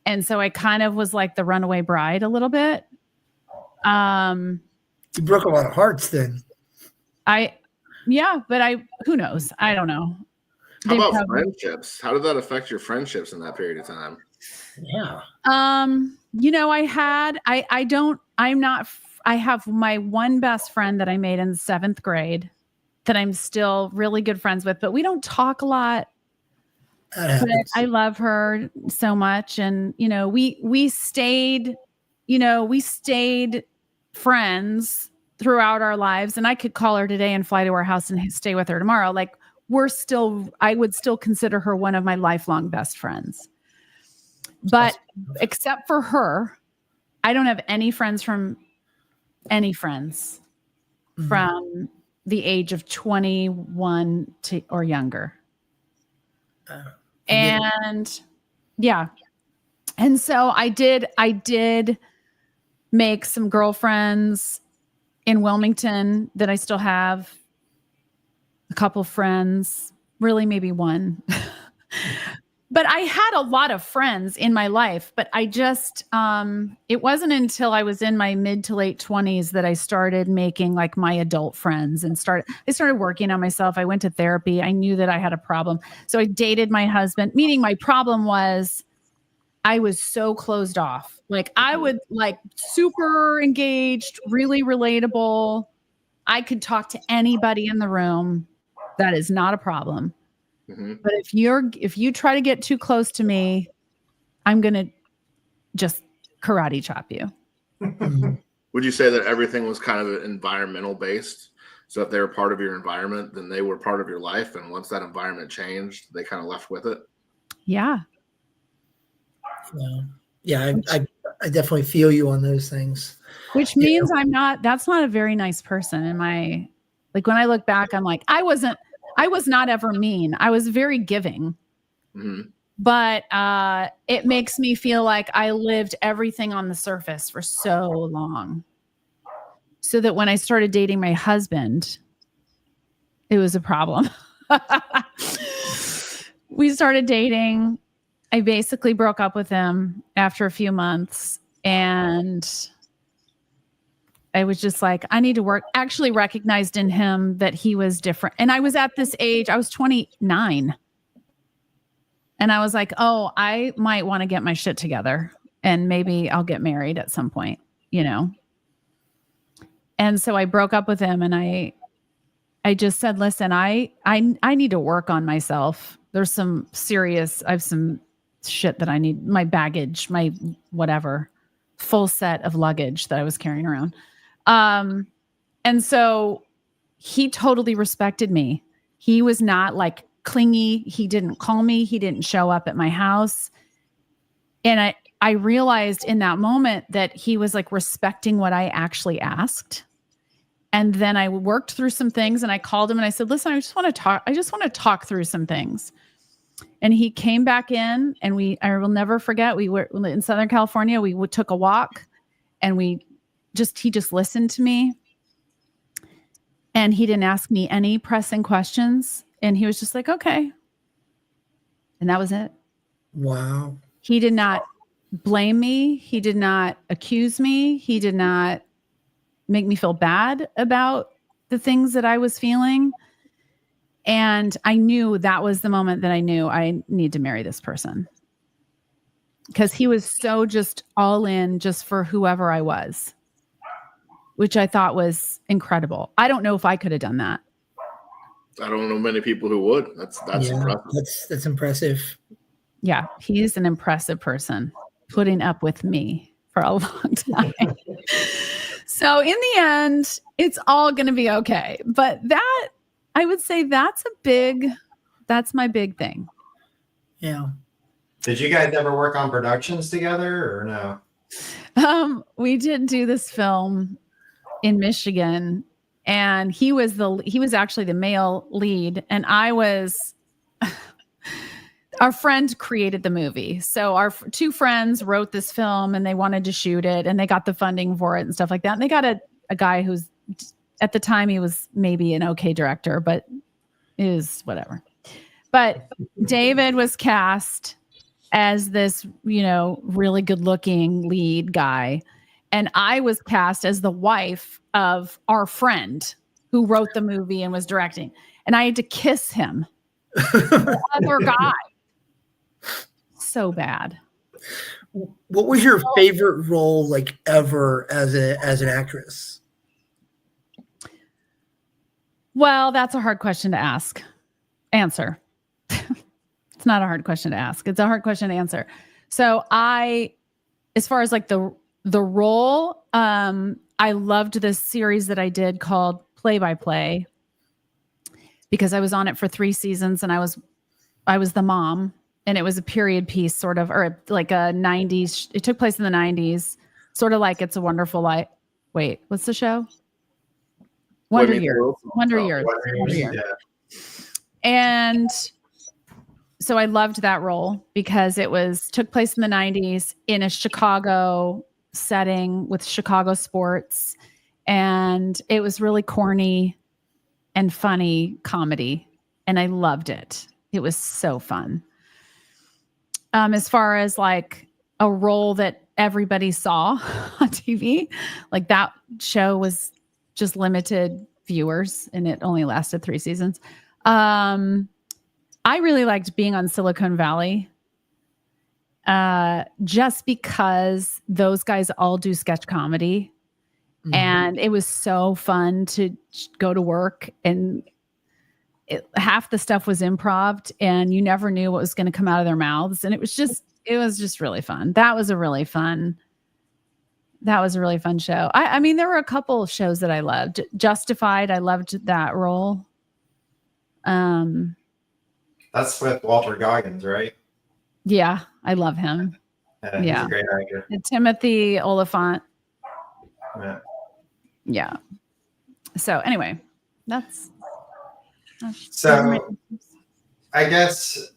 And so I kind of was like the runaway bride a little bit. You broke a lot of hearts then. Yeah, but who knows? I don't know. How about friendships? How did that affect your friendships in that period of time? Yeah. I have my one best friend that I made in 7th grade that I'm still really good friends with, but we don't talk a lot. But I love her so much. And, we stayed friends throughout our lives, and I could call her today and fly to our house and stay with her tomorrow. Like I would still consider her one of my lifelong best friends. But except for her, I don't have any friends from from the age of 21 or younger. And yeah. And so I did make some girlfriends in Wilmington that I still have, a couple friends, really maybe one. But I had a lot of friends in my life, but I just, it wasn't until I was in my mid to late 20s that I started making like my adult friends and I started working on myself. I went to therapy. I knew that I had a problem. So I dated my husband, meaning my problem was I was so closed off. Like I would like super engaged, really relatable. I could talk to anybody in the room. That is not a problem. Mm-hmm. But if you try to get too close to me, I'm going to just karate chop you. Would you say that everything was kind of environmental based? So if they were part of your environment, then they were part of your life. And once that environment changed, they kind of left with it. Yeah. Yeah. I definitely feel you on those things. Which means that's not a very nice person like when I look back, I'm like, I was not ever mean. I was very giving. Mm-hmm. But it makes me feel like I lived everything on the surface for so long. So that when I started dating my husband, it was a problem. We started dating. I basically broke up with him after a few months. And I was just like, I need to work. Actually recognized in him that he was different. And I was at this age, I was 29. And I was like, oh, I might want to get my shit together and maybe I'll get married at some point, And so I broke up with him and I just said, listen, I need to work on myself. There's I have some shit that I need, my baggage, my whatever, full set of luggage that I was carrying around. And so he totally respected me. He was not like clingy. He didn't call me. He didn't show up at my house. And I realized in that moment that he was like respecting what I actually asked. And then I worked through some things and I called him and I said, listen, I just want to talk through some things. And he came back in and I will never forget. We were in Southern California. We took a walk and he just listened to me. And he didn't ask me any pressing questions. And he was just like, okay. And that was it. Wow. He did not blame me. He did not accuse me. He did not make me feel bad about the things that I was feeling. And I knew that was the moment that I knew I need to marry this person. Because he was so just all in just for whoever I was, which I thought was incredible. I don't know if I could have done that. I don't know many people who would. That's impressive. That's impressive. Yeah, he's an impressive person, putting up with me for a long time. So in the end, it's all going to be okay. But that, I would say that's my big thing. Yeah. Did you guys ever work on productions together or no? We did do this film in Michigan, and he was actually the male lead, and I was our friend created the movie. So our two friends wrote this film and they wanted to shoot it and they got the funding for it and stuff like that. And they got a guy who's at the time he was maybe an okay director, but is whatever. But David was cast as this, really good looking lead guy. And I was cast as the wife of our friend who wrote the movie and was directing. And I had to kiss him, the other guy. So bad. What was your favorite role like ever as an actress? Well, that's a hard question to answer. It's not a hard question to ask. It's a hard question to answer. So as far as like the role, I loved this series that I did called Play by Play because I was on it for 3 seasons and I was the mom. And it was a period piece, sort of, or like a 90s. It took place in the 90s, sort of like It's a Wonderful Life. Wait, what's the show? Wonder Years. Wonder Years. Yeah. And so I loved that role because it took place in the 90s in a Chicago setting with Chicago sports. And it was really corny and funny comedy. And I loved it. It was so fun. As far as like a role that everybody saw on TV, like that show was just limited viewers and it only lasted 3 seasons. I really liked being on Silicon Valley just because those guys all do sketch comedy. Mm-hmm. And it was so fun to go to work and half the stuff was improv and you never knew what was going to come out of their mouths. And it was just really fun. That was a really fun show. I mean, there were a couple of shows that I loved. Justified. I loved that role. That's with Walter Goggins, right? Yeah. I love him. Yeah. He's a great actor. And Timothy Oliphant. Yeah. Yeah. So anyway, that's so I guess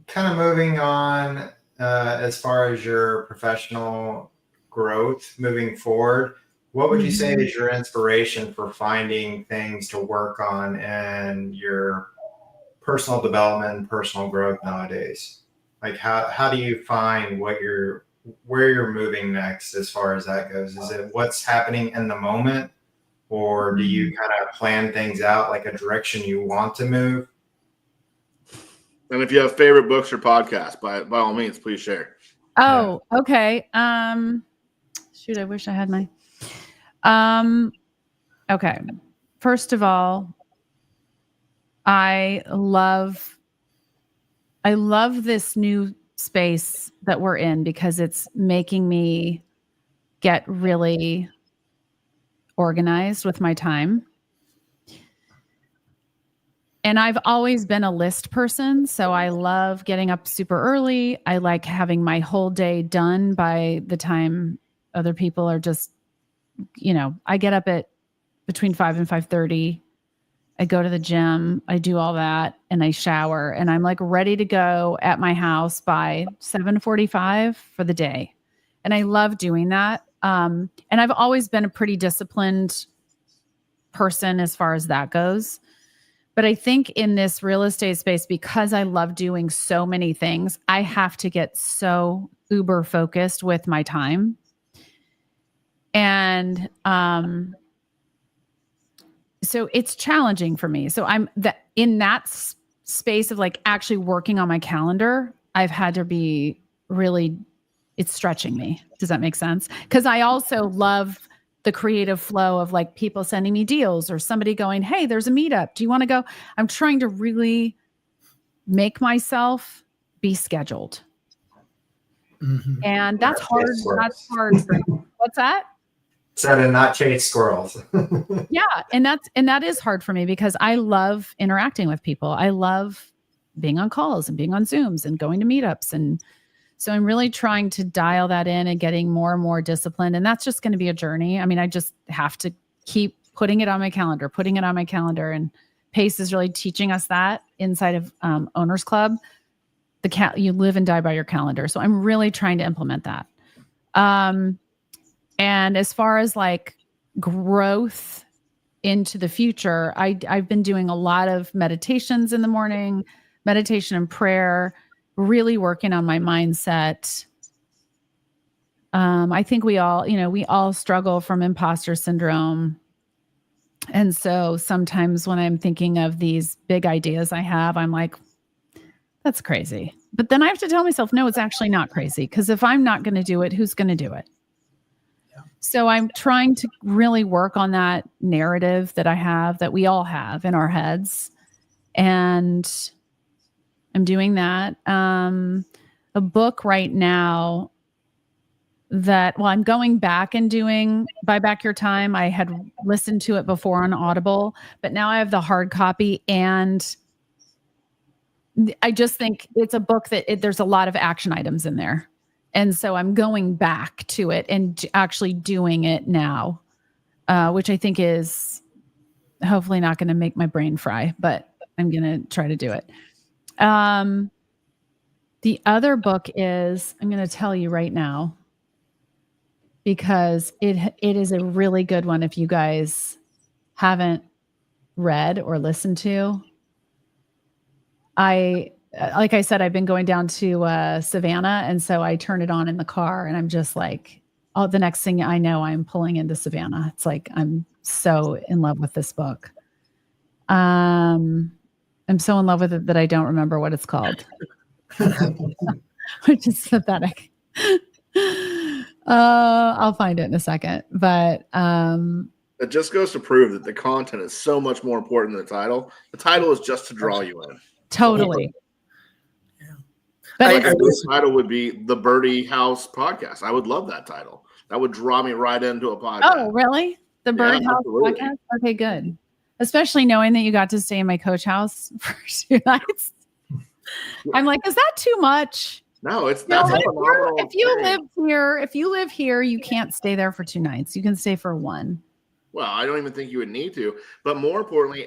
kind of moving on as far as your professional growth moving forward, what would you say is your inspiration for finding things to work on and your personal development and personal growth nowadays? Like how do you find where you're moving next as far as that goes? Is it what's happening in the moment? Or do you kind of plan things out like a direction you want to move? And if you have favorite books or podcasts, by all means, please share. Oh, okay. Shoot, I wish I had my. Okay. First of all, I love this new space that we're in because it's making me get really organized with my time. And I've always been a list person. So I love getting up super early. I like having my whole day done by the time other people are just, I get up at between 5 and 5:30. I go to the gym, I do all that, and I shower, and I'm like ready to go at my house by 7:45 for the day. And I love doing that. And I've always been a pretty disciplined person as far as that goes. But I think in this real estate space, because I love doing so many things, I have to get so uber focused with my time. And so it's challenging for me. So I'm in that space of like actually working on my calendar. I've had to be really, it's stretching me. Does that make sense? Because I also love the creative flow of like people sending me deals or somebody going, hey, there's a meetup. Do you want to go? I'm trying to really make myself be scheduled. Mhm. And that's hard. That's hard. What's that? Said and not chase squirrels. Yeah. And that is hard for me because I love interacting with people. I love being on calls and being on Zooms and going to meetups. And so I'm really trying to dial that in and getting more and more disciplined. And that's just going to be a journey. I mean, I just have to keep putting it on my calendar. And PACE is really teaching us that inside of Owners Club. You live and die by your calendar. So I'm really trying to implement that. And as far as like growth into the future, I've been doing a lot of meditations in the morning, meditation and prayer, really working on my mindset. I think we all struggle from imposter syndrome. And so sometimes when I'm thinking of these big ideas I have, I'm like, that's crazy. But then I have to tell myself, no, it's actually not crazy. Because if I'm not going to do it, who's going to do it? Yeah. So I'm trying to really work on that narrative that I have, that we all have in our heads. And I'm doing that. A book right now I'm going back and doing Buy Back Your Time. I had listened to it before on Audible, but now I have the hard copy, and I just think it's a book that there's a lot of action items in there. And so I'm going back to it and actually doing it now, which I think is hopefully not going to make my brain fry, but I'm going to try to do it. The other book is, I'm going to tell you right now, because it is a really good one if you guys haven't read or listened to. Like I said, I've been going down to Savannah, and so I turn it on in the car, and I'm just like, oh, the next thing I know, I'm pulling into Savannah. It's like I'm so in love with this book. I'm so in love with it that I don't remember what it's called, which is pathetic. I'll find it in a second, but it just goes to prove that the content is so much more important than the title. The title is just to draw you in. Totally. Yeah. But The title would be the Birdie House Podcast. I would love that title. That would draw me right into a podcast. Oh, really? The Birdhouse Podcast? Okay, good. Especially knowing that you got to stay in my coach house for 2 nights. I'm like, is that too much? No, that's phenomenal. If you live here, you can't stay there for 2 nights. You can stay for 1. Well, I don't even think you would need to. But more importantly,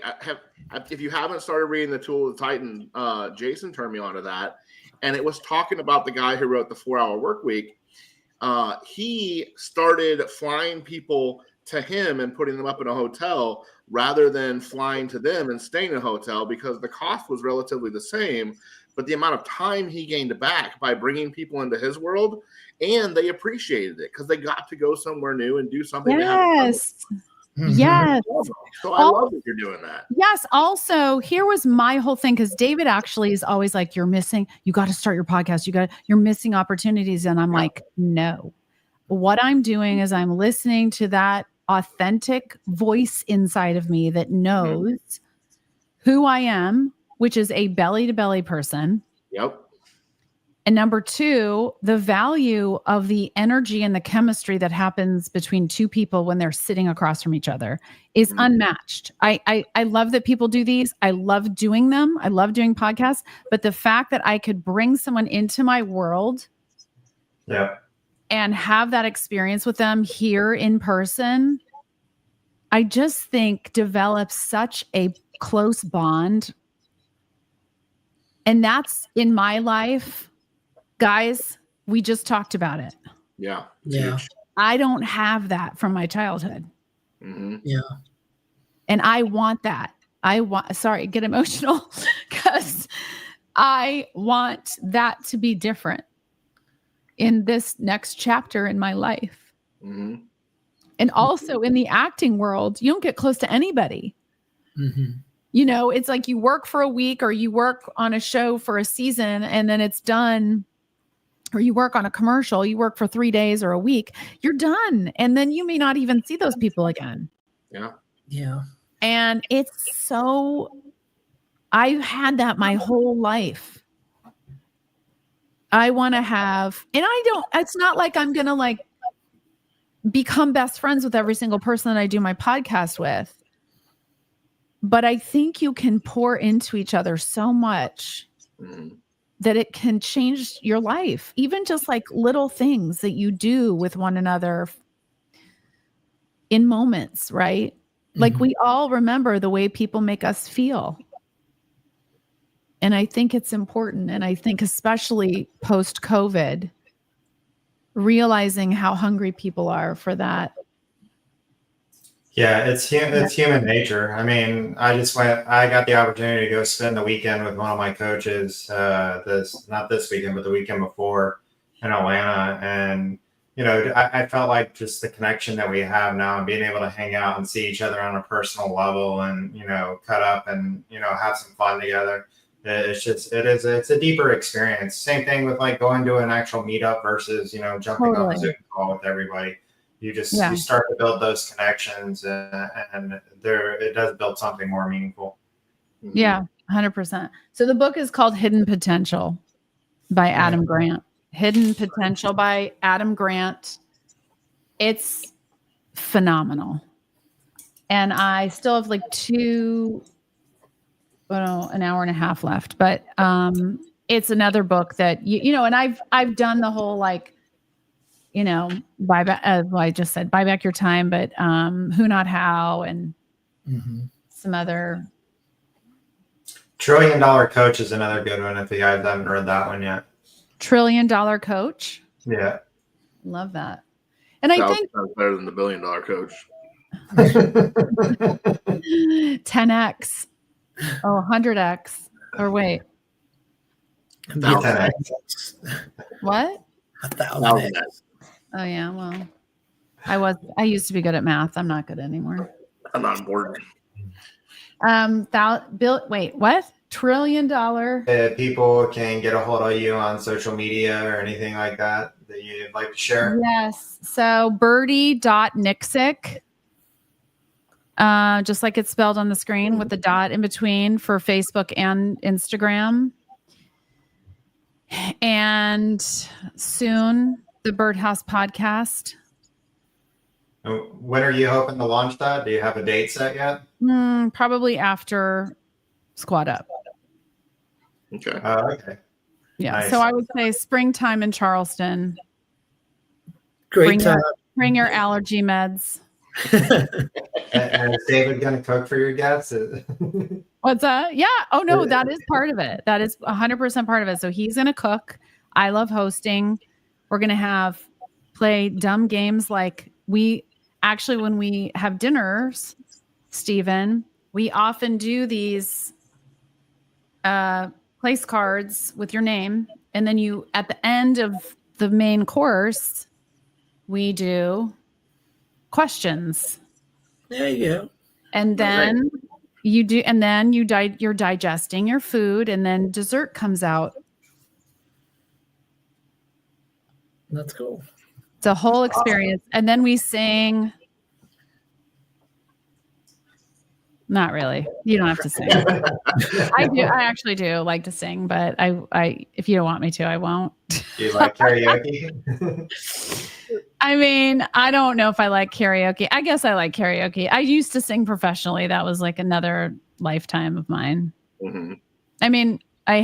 if you haven't started reading The Tool of the Titan, Jason turned me onto that. And it was talking about the guy who wrote the 4-Hour Workweek. He started flying people to him and putting them up in a hotel rather than flying to them and staying in a hotel, because the cost was relatively the same, but the amount of time he gained back by bringing people into his world, and they appreciated it because they got to go somewhere new and do something. Yes. Yes. So I love that you're doing that. Yes. Also, here was my whole thing, because David actually is always like, you got to start your podcast. You're missing opportunities. And I'm like, no. What I'm doing is I'm listening to that authentic voice inside of me that knows who I am, which is a belly to belly person. Yep. And number two, the value of the energy and the chemistry that happens between two people when they're sitting across from each other is unmatched. I love that people do these. I love doing them. I love doing podcasts. But the fact that I could bring someone into my world and have that experience with them here in person, I just think develops such a close bond. And that's in my life. Guys, we just talked about it. Yeah. Yeah. I don't have that from my childhood. Yeah. And I want that. Get emotional because I want that to be different in this next chapter in my life. And also in the acting world, you don't get close to anybody. You know, it's like you work for a week or you work on a show for a season and then it's done. Or you work on a commercial, you work for 3 days or a week, you're done. And then you may not even see those people again. Yeah. Yeah. And it's so, I've had that my whole life. I want to have, and it's not like I'm going to like become best friends with every single person that I do my podcast with. But I think you can pour into each other so much that it can change your life, even just like little things that you do with one another in moments, right? Like we all remember the way people make us feel. And I think it's important. And I think especially post-COVID, realizing how hungry people are for that. Yeah, it's human nature. I mean, I got the opportunity to go spend the weekend with one of my coaches, not this weekend, but the weekend before in Atlanta. And, you know, I felt like just the connection that we have now and being able to hang out and see each other on a personal level and, you know, cut up and, you know, have some fun together. It's a deeper experience. Same thing with like going to an actual meetup versus, you know, jumping on a Zoom call with everybody. You start to build those connections and it does build something more meaningful. Yeah, 100%. So the book is called Hidden Potential by Adam Grant. Hidden Potential by Adam Grant. It's phenomenal. And I still have like an hour and a half left, but it's another book that, you know, and I've done the whole like, you know, buy back. I just said buy back your time, but who, not how, and some other. $1 Trillion Coach is another good one if you guys haven't read that one yet. $1 Trillion Coach. Yeah, love that. And I think better than the $1 Billion Coach. 10x, 100x, or wait, 10x. What? 1,000x. Oh yeah, well, I used to be good at math. I'm not good anymore. I'm not important. Wait, what? $1 trillion? People can get a hold of you on social media or anything like that you'd like to share. Yes. So Birdie.Nicksic, just like it's spelled on the screen with the dot in between for Facebook and Instagram. And soon the Birdhouse podcast. When are you hoping to launch that? Do you have a date set yet? Probably after Squad Up. Okay. Okay. Yeah. Nice. So I would say springtime in Charleston. Great. Bring your allergy meds. And is David going to cook for your guests? What's that? Yeah. Oh no, that is part of it. That is 100% part of it. So he's going to cook. I love hosting. We're going to play dumb games like when we have dinners, Stephen, we often do these place cards with your name. And then at the end of the main course, we do questions. There you go. And then you're digesting your food, and then dessert comes out. That's cool. It's a whole experience. And then we sing Not really. You don't have to sing. I do. I actually do like to sing, but I if you don't want me to, I won't. Do you like karaoke? I mean, I don't know if I like karaoke. I guess I like karaoke. I used to sing professionally. That was like another lifetime of mine. Mm-hmm. I mean, I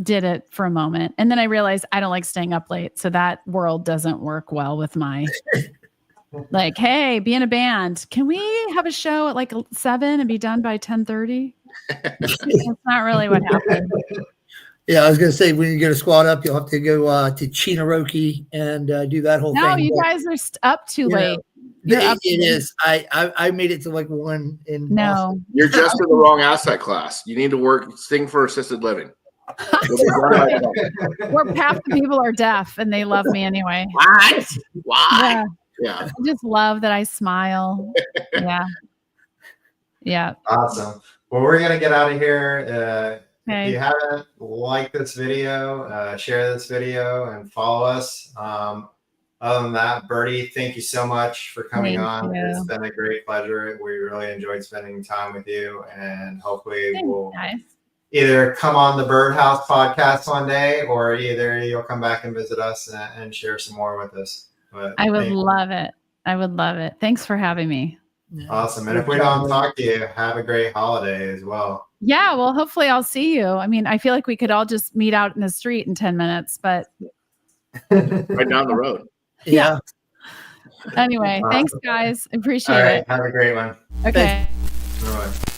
did it for a moment, and then I realized I don't like staying up late. So that world doesn't work well with my like, hey, be in a band. Can we have a show at like 7 and be done by 10:30? That's not really what happened. Yeah, I was going to say, when you get a squad up, you'll have to go to Chinaroki and do that whole No, thing. you But, guys are up too you late. know, You're up it is. I made it to like 1 in Boston. No. You're just in the wrong asset class. You need to sing for assisted living. Where half the people are deaf and they love me anyway. What? Why? Yeah. Yeah. I just love that I smile. Yeah. Yeah. Awesome. Well, we're going to get out of here. If Okay. you haven't liked this video, share this video and follow us. Other than that, Birdie, thank you so much for coming Thank on. you. It's been a great pleasure. We really enjoyed spending time with you, and hopefully we'll Nice. either come on the Birdhouse podcast one day, or either you'll come back and visit us and share some more with us. But I would love it. I would love it. Thanks for having me. Yeah. awesome. And if we don't talk to you, have a great holiday as well. Yeah. Well, hopefully I'll see you. I mean, I feel like we could all just meet out in the street in 10 minutes, but Right down the road. Yeah. anyway, thanks guys. Appreciate All right. it. Have a great one. Okay. Bye.